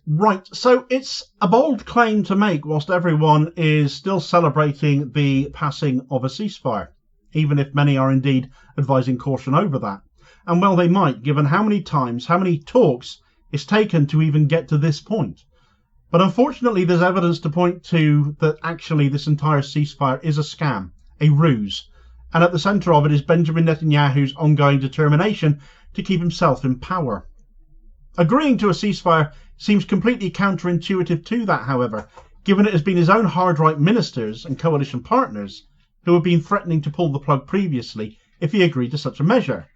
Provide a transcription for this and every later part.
Right, so it's a bold claim to make whilst everyone is still celebrating the passing of a ceasefire, even if many are indeed advising caution over that. And well, they might, given how many times, how many talks it's taken to even get to this point. But unfortunately, there's evidence to point to that actually this entire ceasefire is a scam, a ruse. And at the centre of it is Benjamin Netanyahu's ongoing determination to keep himself in power. Agreeing to a ceasefire seems completely counterintuitive to that, however, given it has been his own hard-right ministers and coalition partners who have been threatening to pull the plug previously if he agreed to such a measure.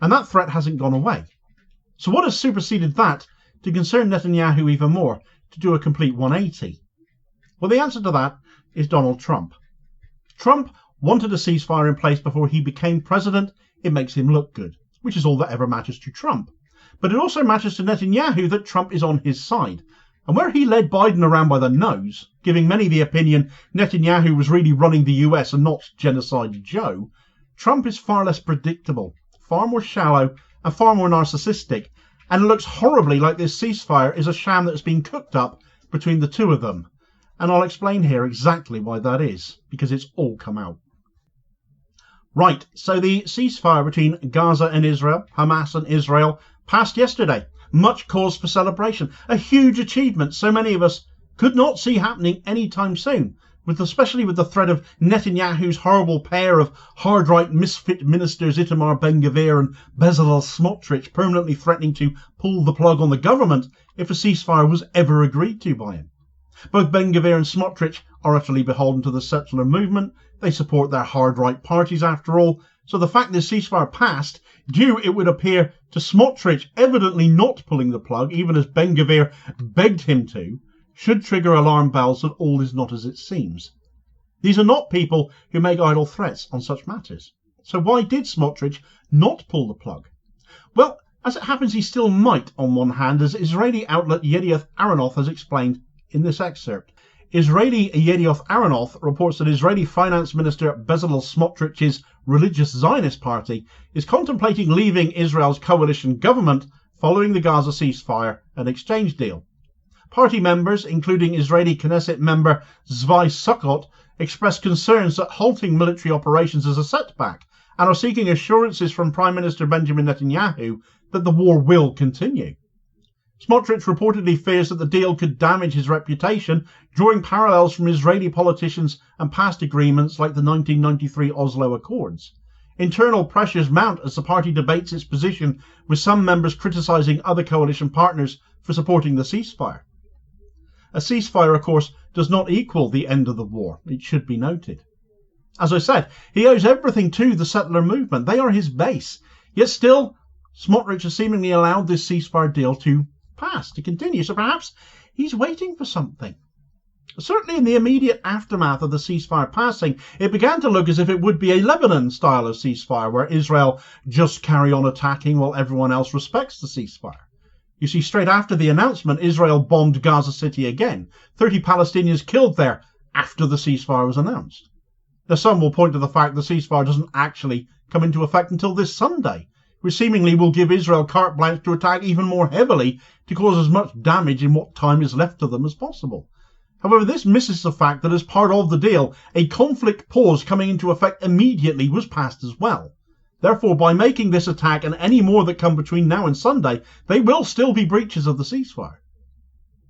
And that threat hasn't gone away. So what has superseded that to concern Netanyahu even more, to do a complete 180? Well, the answer to that is Donald Trump. Trump wanted a ceasefire in place before he became president. It makes him look good, which is all that ever matters to Trump. But it also matters to Netanyahu that Trump is on his side. And where he led Biden around by the nose, giving many the opinion Netanyahu was really running the US and not Genocide Joe, Trump is far less predictable, far more shallow, and far more narcissistic, and it looks horribly like this ceasefire is a sham that's been cooked up between the two of them. And I'll explain here exactly why that is, because it's all come out. Right, so the ceasefire between Gaza and Israel, Hamas and Israel, passed yesterday. Much cause for celebration. A huge achievement so many of us could not see happening anytime soon, especially with the threat of Netanyahu's horrible pair of hard-right misfit ministers Itamar Ben-Gvir and Bezalel Smotrich permanently threatening to pull the plug on the government if a ceasefire was ever agreed to by him. Both Ben-Gvir and Smotrich are utterly beholden to the settler movement. They support their hard-right parties after all, so the fact this ceasefire passed, due it would appear to Smotrich evidently not pulling the plug, even as Ben-Gvir begged him to, should trigger alarm bells that all is not as it seems. These are not people who make idle threats on such matters. So why did Smotrich not pull the plug? Well, as it happens, he still might on one hand, as Israeli outlet Yedioth Ahronoth has explained in this excerpt. Israeli Yedioth Ahronoth reports that Israeli Finance Minister Bezalel Smotrich's religious Zionist party is contemplating leaving Israel's coalition government following the Gaza ceasefire and exchange deal. Party members, including Israeli Knesset member Zvi Sukkot, expressed concerns that halting military operations is a setback and are seeking assurances from Prime Minister Benjamin Netanyahu that the war will continue. Smotrich reportedly fears that the deal could damage his reputation, drawing parallels from Israeli politicians and past agreements like the 1993 Oslo Accords. Internal pressures mount as the party debates its position, with some members criticising other coalition partners for supporting the ceasefire. A ceasefire, of course, does not equal the end of the war, it should be noted. As I said, he owes everything to the settler movement. They are his base. Yet still, Smotrich has seemingly allowed this ceasefire deal to pass, to continue. So perhaps he's waiting for something. Certainly in the immediate aftermath of the ceasefire passing, it began to look as if it would be a Lebanon style of ceasefire, where Israel just carry on attacking while everyone else respects the ceasefire. You see, straight after the announcement, Israel bombed Gaza City again. 30 Palestinians killed there after the ceasefire was announced. Now, some will point to the fact the ceasefire doesn't actually come into effect until this Sunday, which seemingly will give Israel carte blanche to attack even more heavily to cause as much damage in what time is left to them as possible. However, this misses the fact that as part of the deal, a conflict pause coming into effect immediately was passed as well. Therefore, by making this attack and any more that come between now and Sunday, they will still be breaches of the ceasefire.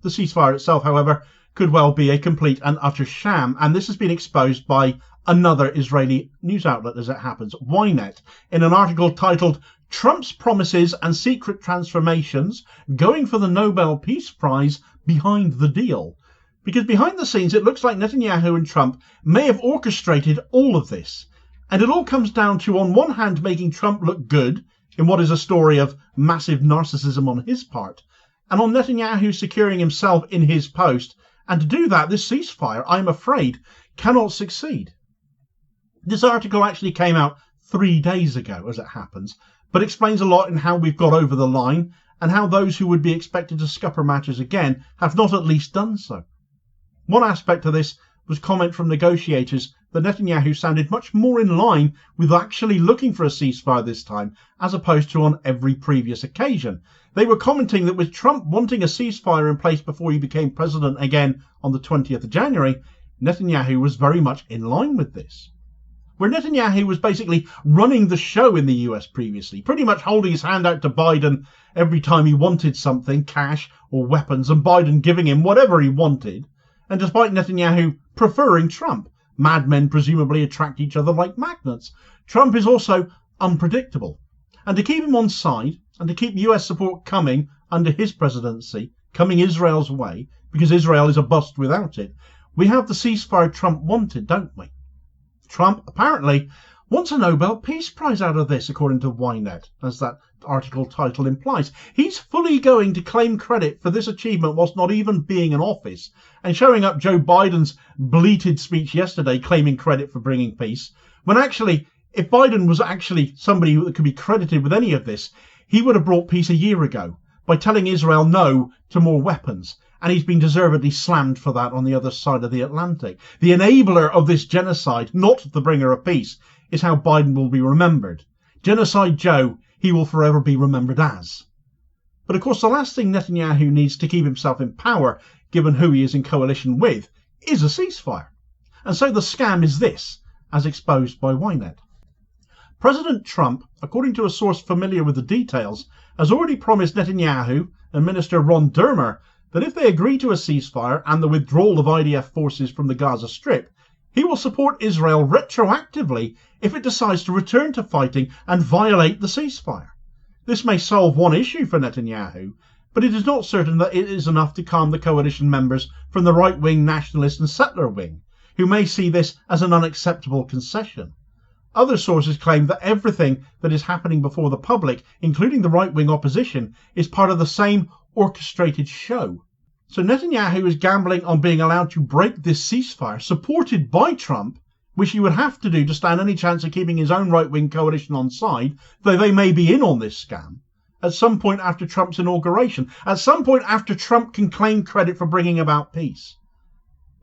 The ceasefire itself, however, could well be a complete and utter sham, and this has been exposed by another Israeli news outlet, as it happens, Ynet, in an article titled "Trump's Promises and Secret Transformations Going for the Nobel Peace Prize Behind the Deal." Because behind the scenes, it looks like Netanyahu and Trump may have orchestrated all of this. And it all comes down to, on one hand, making Trump look good in what is a story of massive narcissism on his part, and on Netanyahu securing himself in his post. And to do that, this ceasefire, I'm afraid, cannot succeed. This article actually came out 3 days ago, as it happens, but explains a lot in how we've got over the line and how those who would be expected to scupper matters again have not at least done so. One aspect of this was comment from negotiators that Netanyahu sounded much more in line with actually looking for a ceasefire this time, as opposed to on every previous occasion. They were commenting that with Trump wanting a ceasefire in place before he became president again on the 20th of January, Netanyahu was very much in line with this. Where Netanyahu was basically running the show in the US previously, pretty much holding his hand out to Biden every time he wanted something, cash or weapons, and Biden giving him whatever he wanted. And despite Netanyahu preferring Trump, madmen presumably attract each other like magnets, Trump is also unpredictable. And to keep him on side, and to keep US support coming under his presidency, coming Israel's way, because Israel is a bust without it, we have the ceasefire Trump wanted, don't we? Trump apparently wants a Nobel Peace Prize out of this, according to Ynet, as that article title implies. He's fully going to claim credit for this achievement whilst not even being in office, and showing up Joe Biden's bleated speech yesterday claiming credit for bringing peace, when actually, if Biden was actually somebody that could be credited with any of this, he would have brought peace a year ago by telling Israel no to more weapons. And he's been deservedly slammed for that on the other side of the Atlantic. The enabler of this genocide, not the bringer of peace, is how Biden will be remembered. Genocide Joe, he will forever be remembered as. But of course, the last thing Netanyahu needs to keep himself in power, given who he is in coalition with, is a ceasefire. And so the scam is this, as exposed by Ynet. President Trump, according to a source familiar with the details, has already promised Netanyahu and Minister Ron Dermer that if they agree to a ceasefire and the withdrawal of IDF forces from the Gaza Strip, he will support Israel retroactively if it decides to return to fighting and violate the ceasefire. This may solve one issue for Netanyahu, but it is not certain that it is enough to calm the coalition members from the right-wing nationalist and settler wing, who may see this as an unacceptable concession. Other sources claim that everything that is happening before the public, including the right-wing opposition, is part of the same orchestrated show. So Netanyahu is gambling on being allowed to break this ceasefire, supported by Trump, which he would have to do to stand any chance of keeping his own right-wing coalition on side, though they may be in on this scam, at some point after Trump's inauguration, at some point after Trump can claim credit for bringing about peace.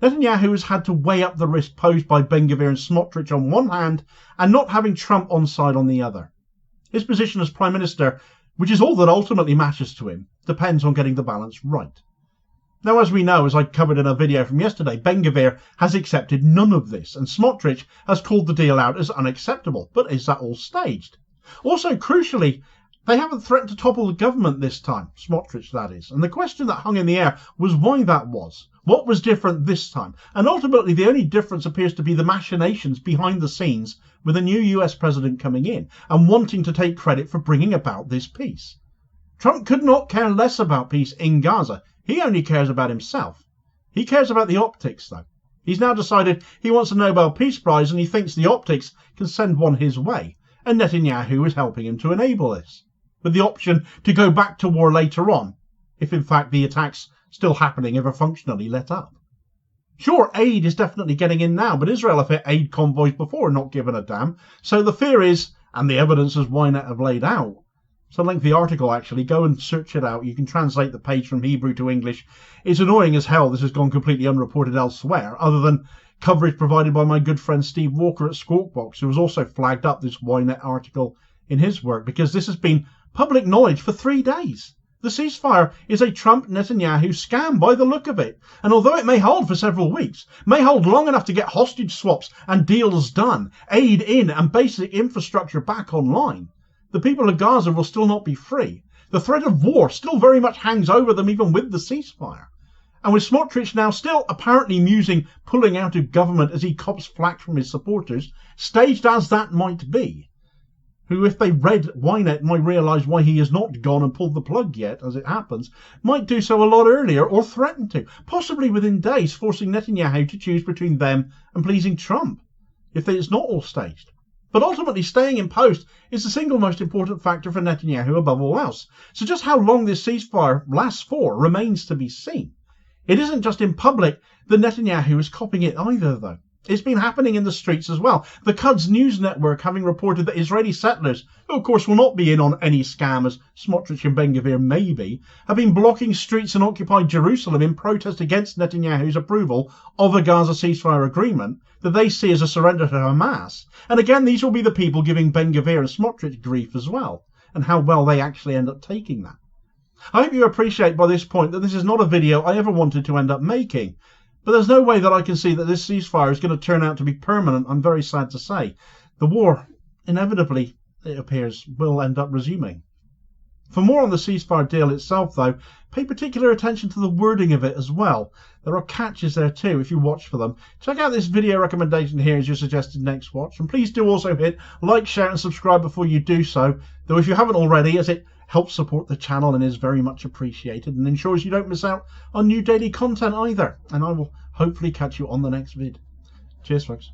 Netanyahu has had to weigh up the risk posed by Ben-Gvir and Smotrich on one hand, and not having Trump on side on the other. His position as Prime Minister, which is all that ultimately matters to him, depends on getting the balance right. Now, as we know, as I covered in a video from yesterday, Ben-Gvir has accepted none of this, and Smotrich has called the deal out as unacceptable. But is that all staged? Also, crucially, they haven't threatened to topple the government this time, Smotrich that is, and the question that hung in the air was why that was. What was different this time? And ultimately, the only difference appears to be the machinations behind the scenes with a new US president coming in and wanting to take credit for bringing about this peace. Trump could not care less about peace in Gaza. He only cares about himself. He cares about the optics, though. He's now decided he wants a Nobel Peace Prize and he thinks the optics can send one his way. And Netanyahu is helping him to enable this, with the option to go back to war later on, if in fact the attacks still happening ever functionally let up. Sure, aid is definitely getting in now, but Israel have hit aid convoys before and not given a damn. So the fear is, and the evidence as Ynet have laid out, it's a lengthy article actually, go and search it out. You can translate the page from Hebrew to English. It's annoying as hell this has gone completely unreported elsewhere, other than coverage provided by my good friend Steve Walker at Squawkbox, who has also flagged up this Ynet article in his work, because this has been public knowledge for 3 days. The ceasefire is a Trump-Netanyahu scam by the look of it, and although it may hold for several weeks, may hold long enough to get hostage swaps and deals done, aid in and basic infrastructure back online, the people of Gaza will still not be free. The threat of war still very much hangs over them even with the ceasefire. And with Smotrich now still apparently musing pulling out of government as he cops flack from his supporters, staged as that might be, who, if they read Ynet, might realise why he has not gone and pulled the plug yet, as it happens, might do so a lot earlier or threaten to, possibly within days, forcing Netanyahu to choose between them and pleasing Trump, if it's not all staged. But ultimately, staying in post is the single most important factor for Netanyahu above all else. So just how long this ceasefire lasts for remains to be seen. It isn't just in public that Netanyahu is copying it either, though. It's been happening in the streets as well. The Quds news network having reported that Israeli settlers, who of course will not be in on any scam as Smotrich and Ben-Gvir may be, have been blocking streets in occupied Jerusalem in protest against Netanyahu's approval of a Gaza ceasefire agreement that they see as a surrender to Hamas. And again, these will be the people giving Ben-Gvir and Smotrich grief as well, and how well they actually end up taking that. I hope you appreciate by this point that this is not a video I ever wanted to end up making. But there's no way that I can see that this ceasefire is going to turn out to be permanent, I'm very sad to say. The war, inevitably, it appears, will end up resuming. For more on the ceasefire deal itself, though, pay particular attention to the wording of it as well. There are catches there too if you watch for them. Check out this video recommendation here as your suggested next watch. And please do also hit like, share and subscribe before you do so. Though if you haven't already, as it helps support the channel and is very much appreciated and ensures you don't miss out on new daily content either. And I will hopefully catch you on the next vid. Cheers, folks.